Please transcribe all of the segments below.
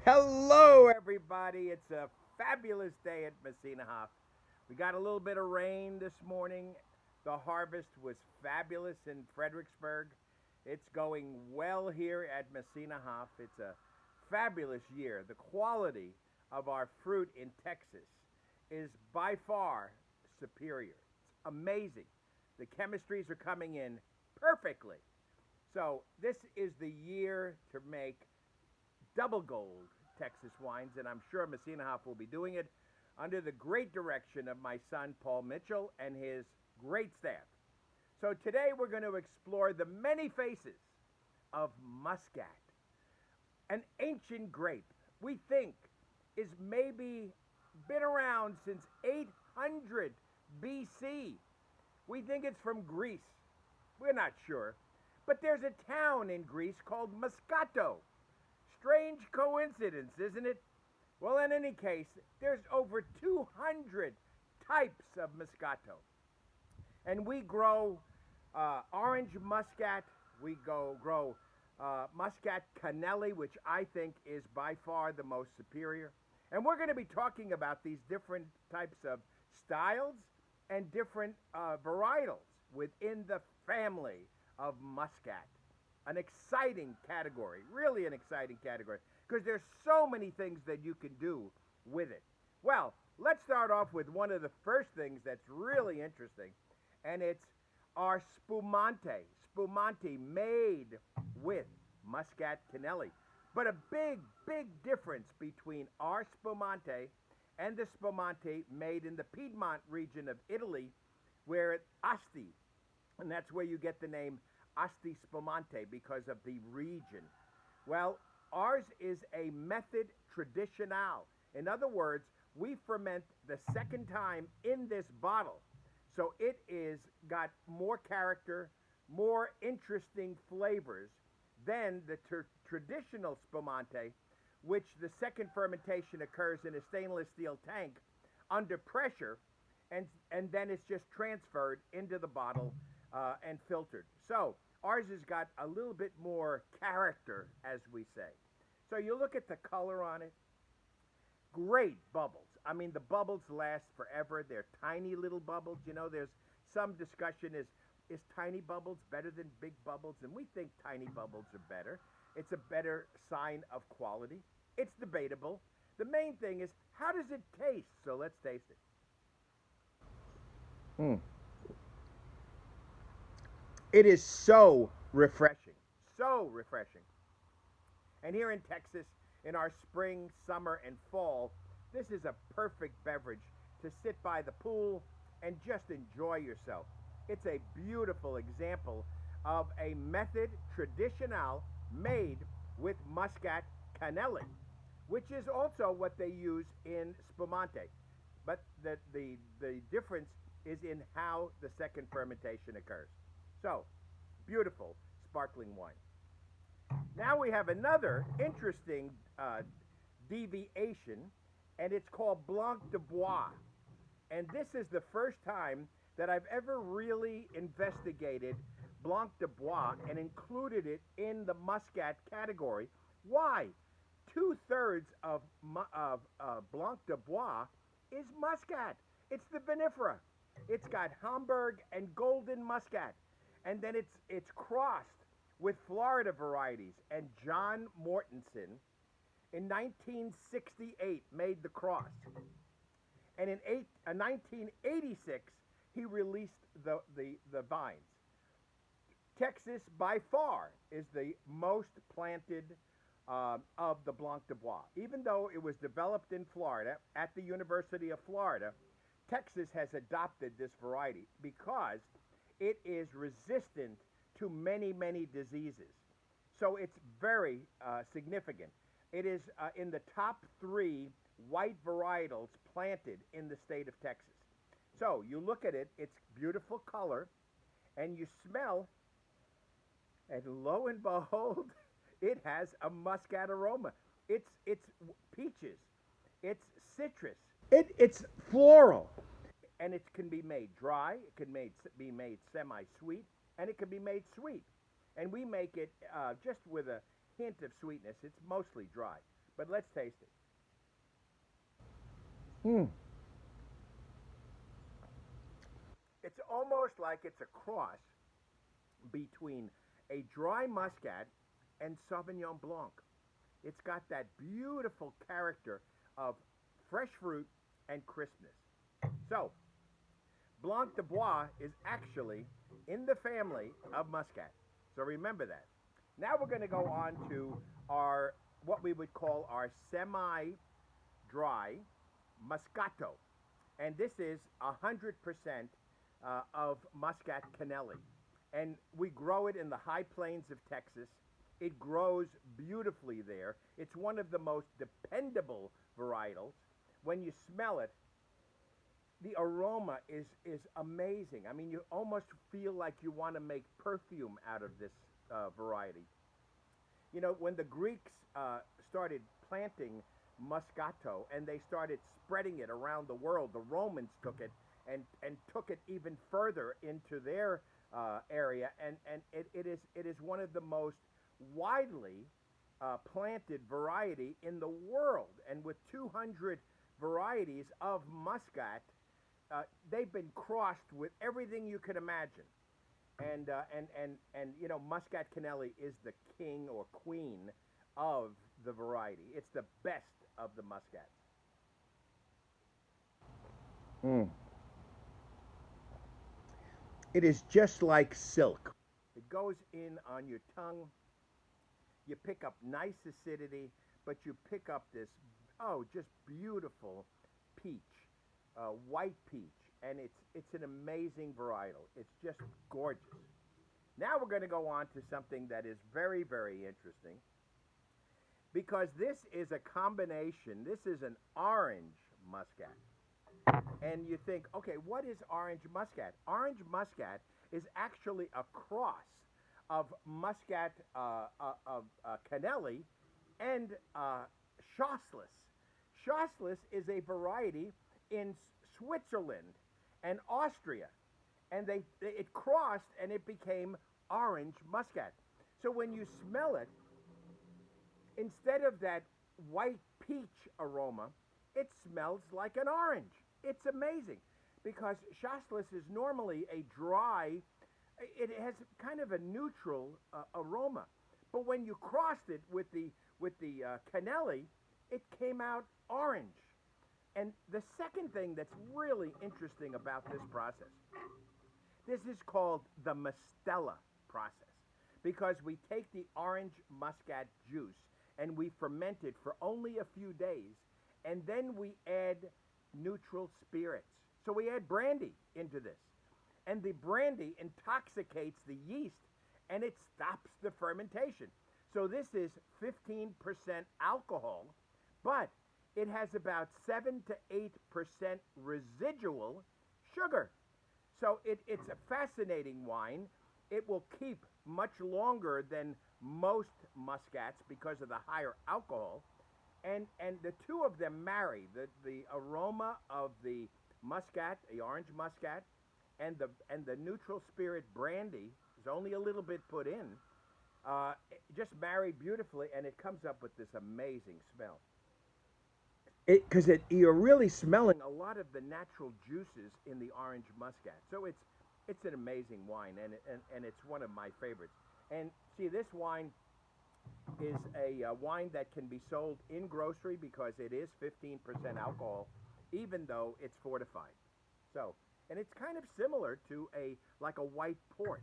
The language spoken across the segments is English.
Hello, everybody. It's a fabulous day at Messina Hof. We got a little bit of rain this morning. The harvest was fabulous in Fredericksburg. It's going well here at Messina Hof. It's a fabulous year. The quality of our fruit in Texas is by far superior. It's amazing. The chemistries are coming in perfectly. So, this is the year to make double gold Texas wines, and I'm sure Messina Hof will be doing it under the great direction of my son Paul Mitchell and his great staff. So today we're going to explore the many faces of Muscat, an ancient grape we think is maybe been around since 800 BC. We think it's from Greece. We're not sure. But there's a town in Greece called Moscato. Strange coincidence, isn't it? Well, in any case, there's over 200 types of Moscato. And we grow orange Muscat. We grow Muscat Canelli, which I think is by far the most superior. And we're going to be talking about these different types of styles and different varietals within the family of Muscat. An exciting category, really an exciting category, because there's so many things that you can do with it. Well, let's start off with one of the first things that's really interesting, and it's our spumante. Spumante made with Muscat Canelli. But a big difference between our spumante and the spumante made in the Piedmont region of Italy, where it's Asti, and that's where you get the name Asti Spumante because of the region. Well, ours is a method traditional. In other words, we ferment the second time in this bottle. So it is got more character, more interesting flavors than the traditional spumante, which the second fermentation occurs in a stainless steel tank under pressure, and then it's just transferred into the bottle and filtered. So ours has got a little bit more character, as we say. So you look at the color on it, great bubbles. I mean, the bubbles last forever. They're tiny little bubbles. You know, there's some discussion is tiny bubbles better than big bubbles? And we think tiny bubbles are better. It's a better sign of quality. It's debatable. The main thing is, how does it taste? So let's taste it. Mm. It is so refreshing. So refreshing. And here in Texas, in our spring, summer, and fall, this is a perfect beverage to sit by the pool and just enjoy yourself. It's a beautiful example of a method traditional made with Muscat Canelli, which is also what they use in spumante. But the difference is in how the second fermentation occurs. So, beautiful sparkling wine. Now we have another interesting deviation, and it's called Blanc de Bois. And this is the first time that I've ever really investigated Blanc de Bois and included it in the Muscat category. Why? Two-thirds of Blanc de Bois is Muscat. It's the vinifera. It's got Hamburg and Golden Muscat, and then it's crossed with Florida varieties. And John Mortensen in 1968 made the cross, and in 1986 he released the vines. Texas, by far, is the most planted of the Blanc de Bois. Even though it was developed in Florida at the University of Florida, Texas has adopted this variety because it is resistant to many diseases. So it's very significant. It is in the top three white varietals planted in the state of Texas. So you look at it, it's beautiful color, and you smell, and lo and behold, it has a muscat aroma. It's peaches, it's citrus, it's floral, and it can be made dry. It can be made semi-sweet, and it can be made sweet. And we make it just with a hint of sweetness. It's mostly dry, But let's taste it. Mm. It's almost like it's a cross between a dry Muscat and Sauvignon Blanc. It's got that beautiful character of fresh fruit and crispness. So, Blanc de Bois is actually in the family of Muscat. So remember that. Now we're going to go on to our what we would call our semi-dry Moscato, and this is 100% of Muscat Canelli, and we grow it in the high plains of Texas. It grows beautifully there. It's one of the most dependable varietals. When you smell it, the aroma is amazing. I mean, you almost feel like you want to make perfume out of this variety. You know, when the Greeks started planting Moscato and they started spreading it around the world, the Romans took it and took it even further into their area, and it is one of the most widely planted variety in the world. And with 200 varieties of Muscat, they've been crossed with everything you can imagine. And you know, Muscat Canelli is the king or queen of the variety. It's the best of the Muscats. Mm. It is just like silk. It goes in on your tongue. You pick up nice acidity, but you pick up this, oh, just beautiful peach, white peach, and it's an amazing varietal. It's just gorgeous. Now we're going to go on to something that is very, very interesting because this is a combination. This is an orange muscat. And you think, okay, what is orange muscat? Orange muscat is actually a cross of muscat Canelli and Chasselas. Chasselas is a variety in Switzerland and Austria, and it crossed and it became orange muscat. So when you smell it, instead of that white peach aroma, it smells like an orange. It's amazing because Chasselas is normally a dry, it has kind of a neutral aroma. But when you crossed it with the Canelli, it came out orange. And the second thing that's really interesting about this process, this is called the Mastella process because we take the orange muscat juice and we ferment it for only a few days, and then we add neutral spirits. So we add brandy into this, and the brandy intoxicates the yeast and it stops the fermentation. So this is 15% alcohol, but it has about 7 to 8% residual sugar. So it's a fascinating wine. It will keep much longer than most muscats because of the higher alcohol. And the two of them marry. The aroma of the muscat, the orange muscat, and the neutral spirit brandy is only a little bit put in. Just marry beautifully, and it comes up with this amazing smell. Because you're really smelling a lot of the natural juices in the orange muscat. So it's an amazing wine, and it's one of my favorites. And see, this wine is a wine that can be sold in grocery because it is 15% alcohol, even though it's fortified. So, and it's kind of similar to like a white port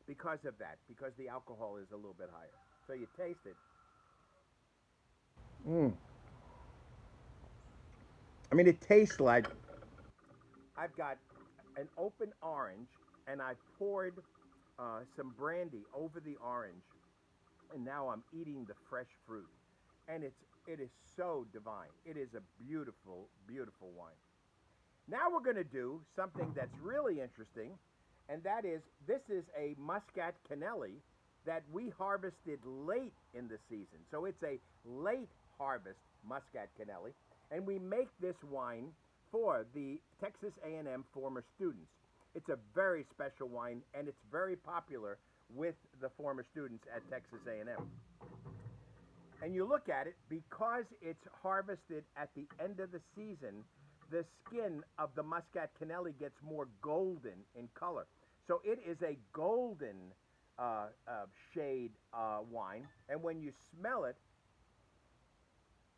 because of that, because the alcohol is a little bit higher. So you taste it. Mm. I mean, it tastes like I've got an open orange and I've poured some brandy over the orange, and now I'm eating the fresh fruit, and it is so divine. It is a beautiful, beautiful wine. Now we're going to do something that's really interesting, and that is this is a Muscat Canelli that we harvested late in the season. So it's a late harvest Muscat Canelli, and we make this wine for the Texas A&M former students. It's a very special wine, and it's very popular with the former students at Texas A&M. And you look at it, because it's harvested at the end of the season, the skin of the Muscat Canelli gets more golden in color. So it is a golden shade wine. And when you smell it,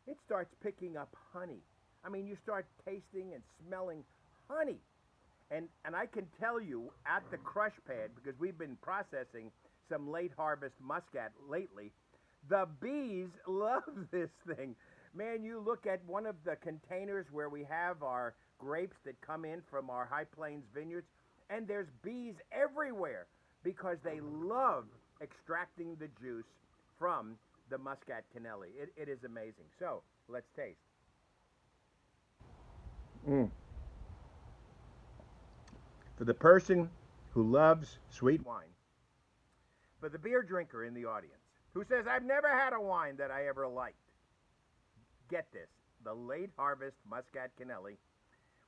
it starts picking up honey. I mean, you start tasting and smelling honey. And I can tell you at the crush pad, because we've been processing some late harvest Muscat lately, the bees love this thing. Man, you look at one of the containers where we have our grapes that come in from our High Plains vineyards, and there's bees everywhere because they love extracting the juice from the Muscat Canelli. It is amazing. So, let's taste. Mm. For the person who loves sweet wine, for the beer drinker in the audience who says, I've never had a wine that I ever liked, get this. The late harvest Muscat Canelli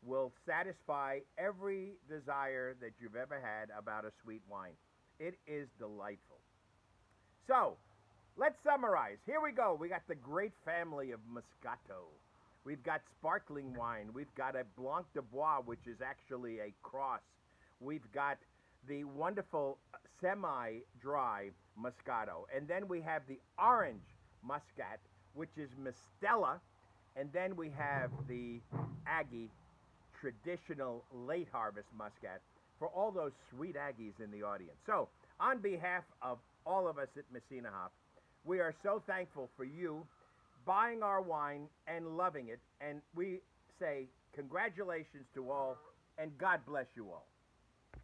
will satisfy every desire that you've ever had about a sweet wine. It is delightful. So, let's summarize. Here we go. We got the great family of Moscato. We've got sparkling wine. We've got a Blanc de Bois, which is actually a cross. We've got the wonderful semi-dry Moscato. And then we have the orange Muscat, which is Mistela. And then we have the Aggie traditional late harvest Muscat for all those sweet Aggies in the audience. So, on behalf of all of us at Messina Hof, we are so thankful for you buying our wine and loving it. And we say congratulations to all, and God bless you all.